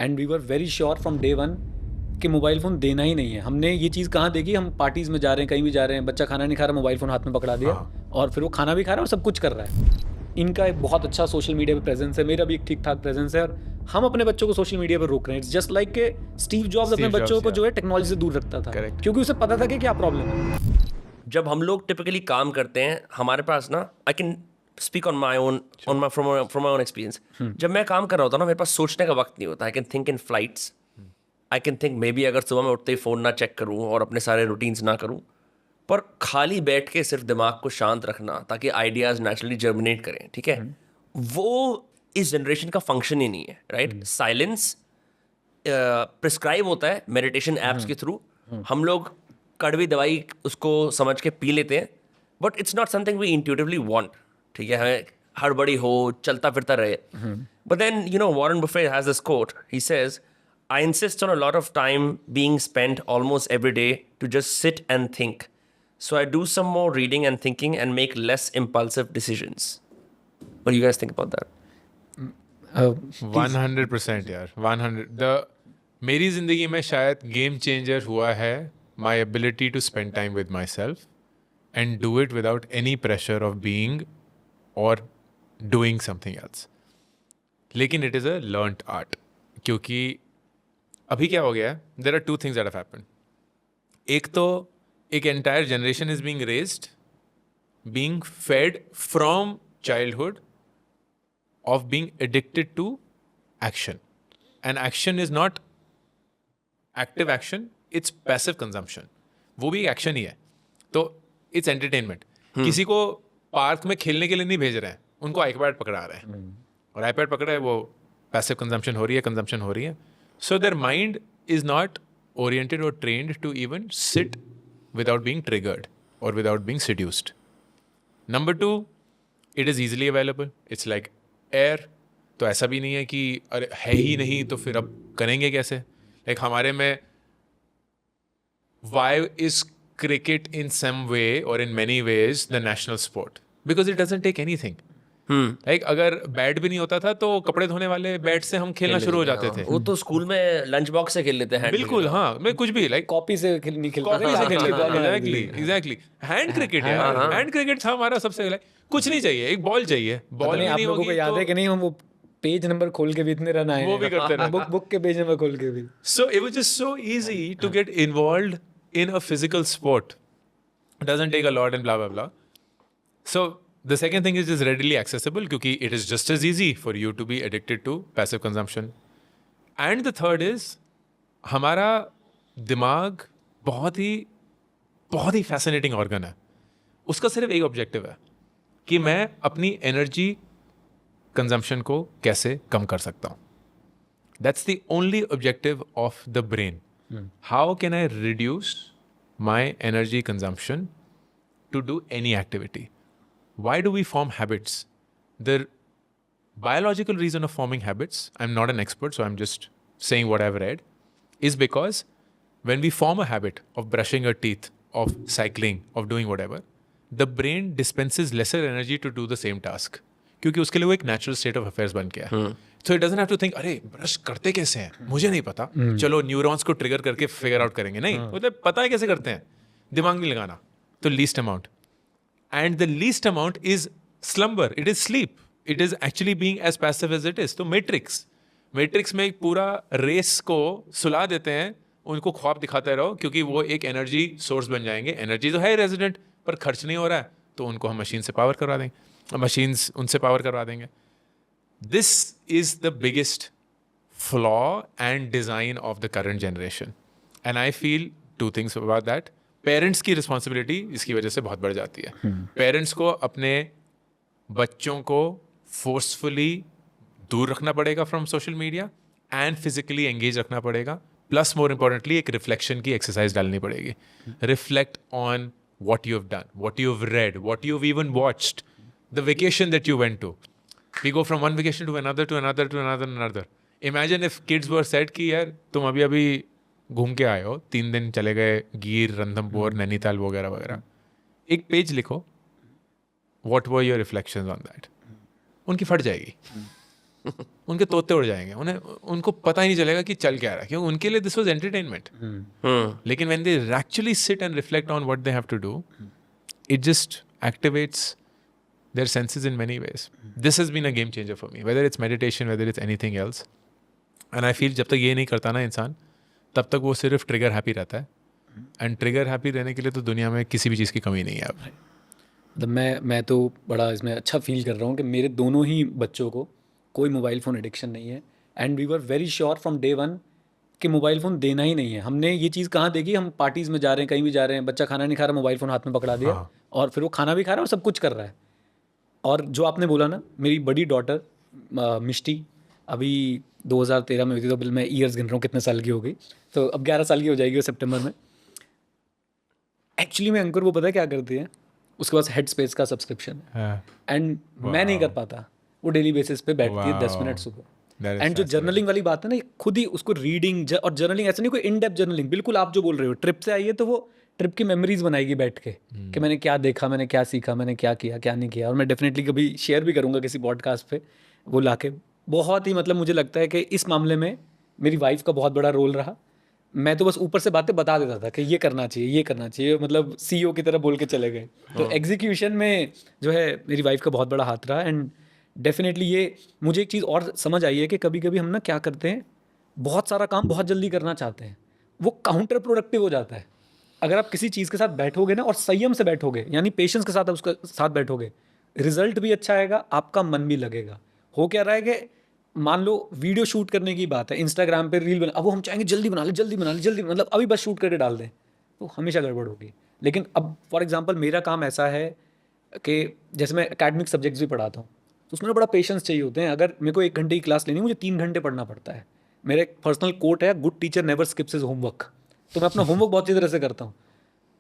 And we were very sure from day one कि mobile phone देना ही नहीं है। हमने ये चीज़ कहाँ देखी, हम पार्टीज़ में जा रहे हैं, कहीं भी जा रहे हैं, बच्चा खाना नहीं खा रहा, मोबाइल फ़ोन हाथ में पकड़ा दिया और फिर वो खाना भी खा रहा है और सब कुछ कर रहा है। इनका एक बहुत अच्छा सोशल मीडिया पे प्रेजेंस है, मेरा भी एक ठीक ठाक प्रेजेंस है और हम अपने बच्चों को सोशल मीडिया पर रोक रहे हैं। इट्स जस्ट लाइक के स्टीव जॉब्स अपने बच्चों को जो है टेक्नोलॉजी से दूर रखता था, क्योंकि उसे पता था कि क्या प्रॉब्लम है। जब हम लोग टिपिकली काम करते हैं, हमारे पास ना, I can speak on my own from my own experience, जब मैं काम कर रहा होता हूँ ना, मेरे पास सोचने का वक्त नहीं होता। I can think in flights, I can think may be अगर सुबह मैं उठते ही फ़ोन ना चेक करूँ और अपने सारे रूटीन्स ना करूँ, पर खाली बैठ के सिर्फ दिमाग को शांत रखना ताकि आइडियाज़ नेचुरली जर्मिनेट करें, ठीक है, वो इस जनरेशन का फंक्शन ही नहीं है, राइट? साइलेंस प्रिस्क्राइब होता है मेडिटेशन ऐप्स के थ्रू, हम लोग कड़वी दवाई उसको समझ के पी लेते हैं, but it's not something we intuitively want, ठीक है, हमें हड़बड़ी हो, चलता फिरता रहे। But then you know Warren Buffett has this quote, he says, I insist on a lot of time being spent almost every day to just sit and think. So I do some more reading and thinking and make less impulsive decisions. What do you guys think about that? 100% यार, 100। मेरी जिंदगी में शायद game changer हुआ है my ability to spend time with myself and do it without any pressure of being or doing something else. लेकिन it is a learnt art, क्योंकि अभी क्या हो गया है, there are two things that have happened. एक तो एक entire generation is being raised, being fed from childhood of being addicted to action. And action is not active action, it's passive consumption. वो भी एक एक्शन ही है, तो it's entertainment. किसी को पार्क में खेलने के लिए नहीं भेज रहे हैं, उनको आईपैड पकड़ा रहे हैं, और आईपैड पकड़ा है, वो पैसिव कंजम्पशन हो रही है, कंजम्पशन हो रही है। So their mind is not oriented और trained to even sit without being triggered और without being seduced. Number two, it is easily available, it's like air. तो ऐसा भी नहीं है कि अरे है ही नहीं तो फिर अब करेंगे कैसे। लाइक हमारे में why is cricket in some way or in many ways the national sport? Because it doesn't take anything. Like अगर बैट भी नहीं होता था तो कपड़े धोने वाले बैट से हम खेलना शुरू हो जाते थे। वो तो स्कूल में लंच बॉक्स से खेल लेते हैं। बिल्कुल, हाँ, मैं कुछ भी लाइक कॉपी से नहीं खेलता, कॉपी से खेल लेते हैं। एग्जैक्टली हैंड क्रिकेट यार, हैंड क्रिकेट था हमारा सबसे लाइक, कुछ नहीं चाहिए, एक बॉल चाहिए, बॉल भी नहीं होगी। याद है कि नहीं, हम वो पेज नंबर खोल के भी इतने रन आए, वो भी करते रहे, बुक के पेज नंबर खोल के भी। So it was just so easy to get involved in a physical sport. It doesn't take a lot and blah blah blah. So the second thing is just readily accessible, क्योंकि it is just as easy for you to be addicted to passive consumption. And the third is हमारा दिमाग बहुत ही fascinating organ है। उसका सिर्फ एक objective है कि मैं अपनी एनर्जी कंजम्पशन को कैसे कम कर सकता हूँ। That's the only objective of the brain. How can I reduce my energy consumption to do any activity? Why do we form habits? The biological reason of forming habits, I'm not an expert, so I'm just saying what I've read, is because when we form a habit of brushing your teeth, of cycling, of doing whatever, the brain dispenses lesser energy to do the same task. क्योंकि उसके लिए वो एक natural state of affairs बन गया है। So it doesn't have to think अरे brush करते कैसे हैं, मुझे नहीं पता, चलो न्यूरॉन्स को ट्रिगर करके फिगर आउट करेंगे। नहीं, मतलब पता है कैसे करते हैं, दिमाग नहीं लगाना। तो least amount, and the least amount is slumber, it is sleep, it is actually being as passive as it is. तो मैट्रिक्स में एक पूरा रेस को सुला देते हैं, उनको ख्वाब दिखाते रहो, क्योंकि वो एक एनर्जी सोर्स बन जाएंगे। एनर्जी तो है रेजिडेंट, पर खर्च नहीं हो रहा है, तो उनको हम मशीन से पावर करवा देंगे, मशीन्स उनसे पावर करवा देंगे। This is the biggest flaw and design of the current generation. And I feel two things about that. Parents की responsibility इसकी वजह से बहुत बढ़ जाती है। Parents को अपने बच्चों को forcefully दूर रखना पड़ेगा from social media and physically engage रखना पड़ेगा। Plus more importantly एक reflection की exercise डालनी पड़ेगी। Reflect on what you have done, what you have read, what you have even watched, the vacation that you went to. We go from one vacation to another, to another, to another, another. Imagine if kids were said कि यार तुम अभी घूम के आए हो, 3 दिन चले गए गिर, रणथंभौर, नैनीताल वगैरह वगैरह, एक पेज लिखो, what were your reflections on that? उनकी फट जाएगी। उनके तोते उड़ जाएंगे, उनको पता ही नहीं चलेगा कि चल क्या रहा है, क्योंकि उनके लिए दिस वाज एंटरटेनमेंट. लेकिन when they actually sit and reflect on what they have to do, it just activates their senses in many ways. This has been a game changer for me, whether it's meditation, whether it's anything else. And I feel जब तक ये नहीं करता ना इंसान, तब तक वो सिर्फ ट्रिगर हैप्पी रहता है. एंड ट्रिगर हैप्पी रहने के लिए तो दुनिया में किसी भी चीज़ की कमी नहीं है अब. मैं तो बड़ा इसमें अच्छा फील कर रहा हूँ कि मेरे दोनों ही बच्चों को कोई मोबाइल फ़ोन एडिक्शन नहीं है. And we were very sure from day one कि मोबाइल फ़ोन देना ही नहीं है. हमने ये चीज़ कहाँ देखी, हम पार्टीज़ में जा रहे हैं, कहीं भी जा रहे हैं, बच्चा खाना नहीं खा रहा, मोबाइल फ़ोन हाथ में पकड़ा दिया. और फिर वो खाना भी खा रहा है और सब कुछ कर रहा है. और जो आपने बोला ना, मेरी बड़ी डॉटर मिष्टी अभी 2013 में हुई थी, तो मैं ईयर्स गिन रहा हूँ कितने साल की हो गई, तो अब 11 साल की हो जाएगी वो सितंबर में. एक्चुअली में अंकुर वो पता है क्या करती है, उसके पास हेड स्पेस का सब्सक्रिप्शन है. एंड मैं नहीं कर पाता, वो डेली बेसिस पे बैठती है 10 मिनट सुबह. एंड जो जर्नलिंग वाली बात है ना, खुद ही उसको रीडिंग और जर्नलिंग, ऐसा नहीं कोई इन डेप्थ जर्नलिंग, बिल्कुल आप जो बोल रहे हो, ट्रिप से आई है तो वो ट्रिप की मेमोरीज बनाएगी बैठ के कि मैंने क्या देखा, मैंने क्या सीखा, मैंने क्या किया, क्या नहीं किया. और मैं डेफिनेटली कभी शेयर भी करूँगा किसी पॉडकास्ट पे वो लाके. बहुत ही मतलब मुझे लगता है कि इस मामले में मेरी वाइफ का बहुत बड़ा रोल रहा. मैं तो बस ऊपर से बातें बता देता था कि ये करना चाहिए, ये करना चाहिए, मतलब CEO की तरह बोल के चले गए. तो एग्जीक्यूशन में जो है मेरी वाइफ का बहुत बड़ा हाथ रहा. एंड डेफिनेटली ये मुझे एक चीज़ और समझ आई है कि कभी कभी हम ना क्या करते हैं, बहुत सारा काम बहुत जल्दी करना चाहते हैं, वो काउंटर प्रोडक्टिव हो जाता है. अगर आप किसी चीज़ के साथ बैठोगे ना और संयम से बैठोगे, यानी पेशेंस के साथ आप उसके साथ बैठोगे, रिजल्ट भी अच्छा आएगा, आपका मन भी लगेगा. हो क्या रहा है कि मान लो वीडियो शूट करने की बात है, इंस्टाग्राम पे रील बना, अब वो हम चाहेंगे जल्दी बना ले, जल्दी बना ले, जल्दी, मतलब अभी बस शूट करके डाल दें, तो हमेशा गड़बड़ होगी. लेकिन अब फॉर एग्जांपल मेरा काम ऐसा है कि जैसे मैं एकेडमिक सब्जेक्ट्स भी पढ़ाता हूँ, तो उसमें बड़ा पेशेंस चाहिए होते हैं. अगर मेरे को 1 घंटे की क्लास लेनी है, मुझे 3 घंटे पढ़ना पड़ता है. मेरा एक पर्सनल कोट है, good teacher never skips his homework. तो मैं अपना होमवर्क बहुत अच्छी तरह से करता हूँ.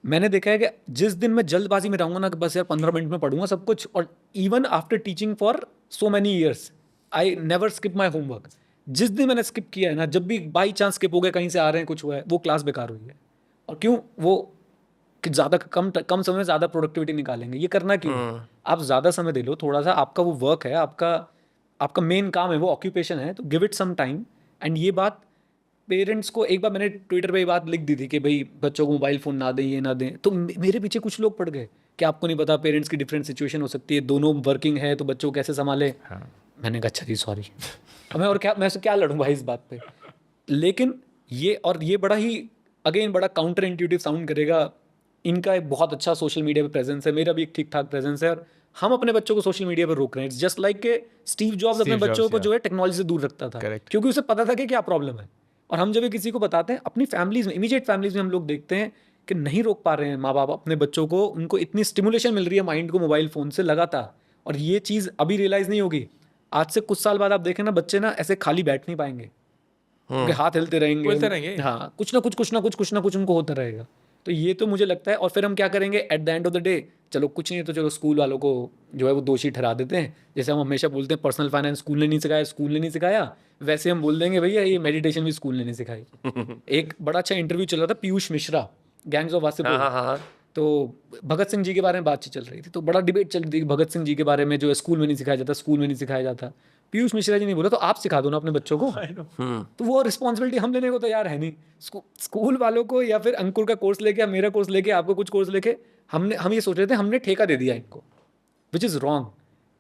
मैंने देखा है कि जिस दिन मैं जल्दबाजी में रहूँगा ना कि बस यार 15 मिनट में पढ़ूंगा सब कुछ, और even after teaching for so many years I never skip my homework. जिस दिन मैंने स्किप किया है ना, जब भी बाई चांस स्किप हो गया, कहीं से आ रहे हैं, कुछ हुआ है, वो क्लास बेकार हुई है. और क्यों? वो कि ज़्यादा कम समय में ज़्यादा प्रोडक्टिविटी निकालेंगे. ये करना क्यों? आप ज़्यादा समय दे लो, थोड़ा सा आपका वो वर्क है, आपका मेन काम है, वो ऑक्यूपेशन है, तो give it some time. And ये बात पेरेंट्स को, एक बार मैंने ट्विटर पे ये बात लिख दी थी कि भाई बच्चों को मोबाइल फ़ोन ना दें, ये ना दें, तो मेरे पीछे कुछ लोग पड़ गए कि आपको नहीं पता पेरेंट्स की डिफरेंट सिचुएशन हो सकती है, दोनों वर्किंग है, तो बच्चों को कैसे संभाले. मैंने कहा अच्छा जी सॉरी, मैं उससे क्या लड़ूँ भाई इस बात पे. लेकिन ये बड़ा ही अगेन बड़ा काउंटर इंट्यूटिव साउंड करेगा. इनका एक बहुत अच्छा सोशल मीडिया पे प्रेजेंस है, मेरा भी एक ठीक ठाक प्रेजेंस है, और हम अपने बच्चों को सोशल मीडिया पर रोक रहे हैं. इट्स जस्ट लाइक के स्टीव जॉब्स अपने बच्चों को जो है टेक्नोलॉजी से दूर रखता था, क्योंकि उसे पता था कि क्या प्रॉब्लम है. और हम जब किसी को बताते हैं, अपनी फैमिलीज में, इमीडिएट फैमिलीज में हम लोग देखते हैं कि नहीं रोक पा रहे हैं माँ बाप अपने बच्चों को. उनको इतनी स्टिमुलेशन मिल रही है माइंड को मोबाइल फ़ोन से लगातार, और ये चीज़ अभी रियलाइज़ नहीं होगी. आज से कुछ साल बाद आप देखें ना, बच्चे ना ऐसे खाली बैठ नहीं पाएंगे, उनके हाथ हिलते रहेंगे. हाँ, कुछ ना कुछ उनको होता रहेगा. तो ये तो मुझे लगता है. और फिर हम क्या करेंगे at the end of the day, चलो कुछ नहीं है तो चलो स्कूल वालों को जो है वो दोषी ठहरा देते हैं. जैसे हम हमेशा बोलते हैं पर्सनल फाइनेंस स्कूल ने नहीं सिखाया, वैसे हम बोल देंगे भैया ये मेडिटेशन भी स्कूल ने नहीं सिखाई. एक बड़ा अच्छा इंटरव्यू चल रहा था पीयूष मिश्रा, गैंग्स ऑफ वासेपुर, तो भगत सिंह जी के बारे में बातचीत चल रही थी, तो बड़ा डिबेट चल रही थी भगत सिंह जी के बारे में, जो है स्कूल में नहीं सिखाया जाता. पीयूष मिश्रा जी ने बोला तो आप सिखा दो ना अपने बच्चों को. तो वो रिस्पॉन्सिबिलिटी हम लेने को तैयार है नहीं. स्कूल वालों को, या फिर अंकुर का कोर्स लेके, मेरा कोर्स लेके, आपको कुछ कोर्स लेके, हम ये सोच रहे थे हमने ठेका दे दिया इनको, which is wrong.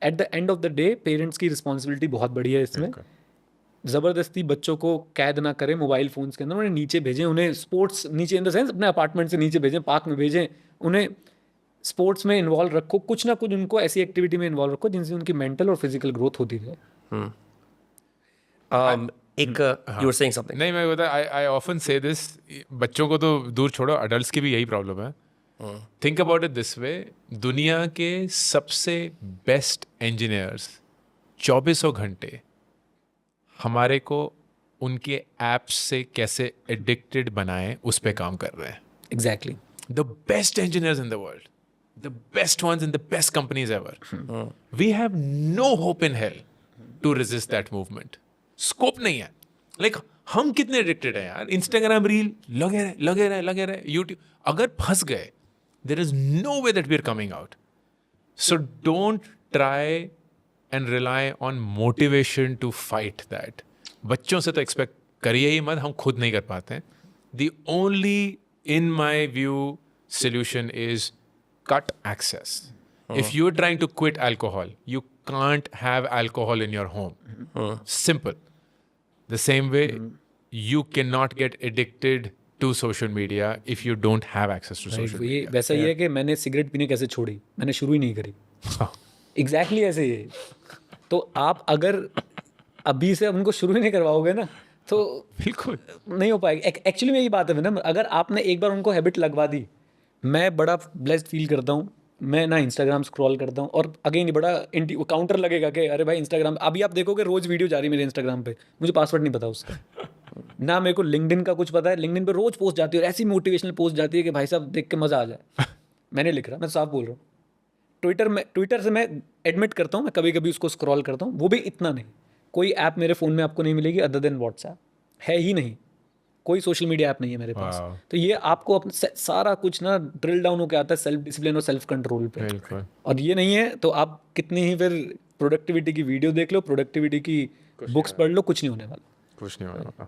At the end of the day parents की रिस्पॉन्सिबिलिटी बहुत बड़ी है इसमें. ज़बरदस्ती बच्चों को कैद ना करें मोबाइल फ़ोन्स के अंदर, उन्हें नीचे भेजें, उन्हें स्पोर्ट्स नीचे इन द सेंस अपने अपार्टमेंट से नीचे भेजें, पार्क में भेजें, उन्हें स्पोर्ट्स में इन्वॉल्व रखो, कुछ ना कुछ उनको ऐसी एक्टिविटी में इन्वॉल्व रखो जिनसे उनकी मेंटल और फिजिकल ग्रोथ होती रहे. you were saying something. नहीं, मैं बता, I often say this, बच्चों को तो दूर छोड़ो, अडल्ट्स की भी यही प्रॉब्लम है. Think about it this way, दुनिया के सबसे बेस्ट इंजीनियर्स 24 घंटे हमारे को उनके ऐप्स से कैसे एडिक्टेड बनाएं उस पे काम कर रहे हैं. Exactly. The best engineers in the world, the best ones in the best companies ever. We have no hope in hell to resist that movement. Scope नहीं है. लाइक हम कितने एडिक्टेड हैं यार, इंस्टाग्राम रील लगे रहे, यूट्यूब. अगर फंस गए, there is no way that we are coming out. So don't try and rely on motivation to fight that. बच्चों से तो expect करिए ही मत, हम खुद नहीं कर पाते हैं. The only, in my view, solution is cut access. If you're trying to quit alcohol, you can't have alcohol in your home. Simple. The same way, you cannot get addicted to social media if you don't have access to social ये media. वैसा ही है कि मैंने cigarette पीने कैसे छोड़ी, मैंने शुरू ही नहीं करी. एग्जैक्टली ऐसे ही है. तो आप अगर अभी से उनको शुरू ही नहीं करवाओगे ना तो बिल्कुल नहीं हो पाएगा. एक्चुअली में यही बात है ना, अगर आपने एक बार उनको हैबिट लगवा दी, मैं बड़ा ब्लेस्ड फील करता हूँ. मैं ना इंस्टाग्राम स्क्रॉल करता हूँ और अगेन बड़ा काउंटर लगेगा कि अरे भाई इंस्टाग्राम, अभी आप देखोगे रोज वीडियो जा रही है मेरे इंस्टाग्राम पे, मुझे पासवर्ड नहीं पता उसका. ना मेरे को लिंक्डइन का कुछ पता है. लिंक्डइन पे रोज पोस्ट जाती है और ऐसी मोटिवेशनल पोस्ट जाती है कि भाई साहब देख के मजा आ जाए. मैंने लिख रहा, मैं साफ बोल रहा हूँ. ट्विटर से मैं एडमिट करता हूँ, मैं कभी कभी उसको स्क्रॉल करता हूँ, वो भी इतना नहीं. कोई ऐप मेरे फ़ोन में आपको नहीं मिलेगी अदर देन व्हाट्सएप, है ही नहीं. कोई सोशल मीडिया ऐप नहीं है मेरे पास. तो ये आपको अपना सारा कुछ ना ड्रिल डाउन होकर आता है सेल्फ डिसिप्लिन और सेल्फ कंट्रोल पे. और ये नहीं है तो आप कितनी ही फिर प्रोडक्टिविटी की वीडियो देख लो, प्रोडक्टिविटी की बुक्स पढ़ लो, कुछ नहीं होने वाला.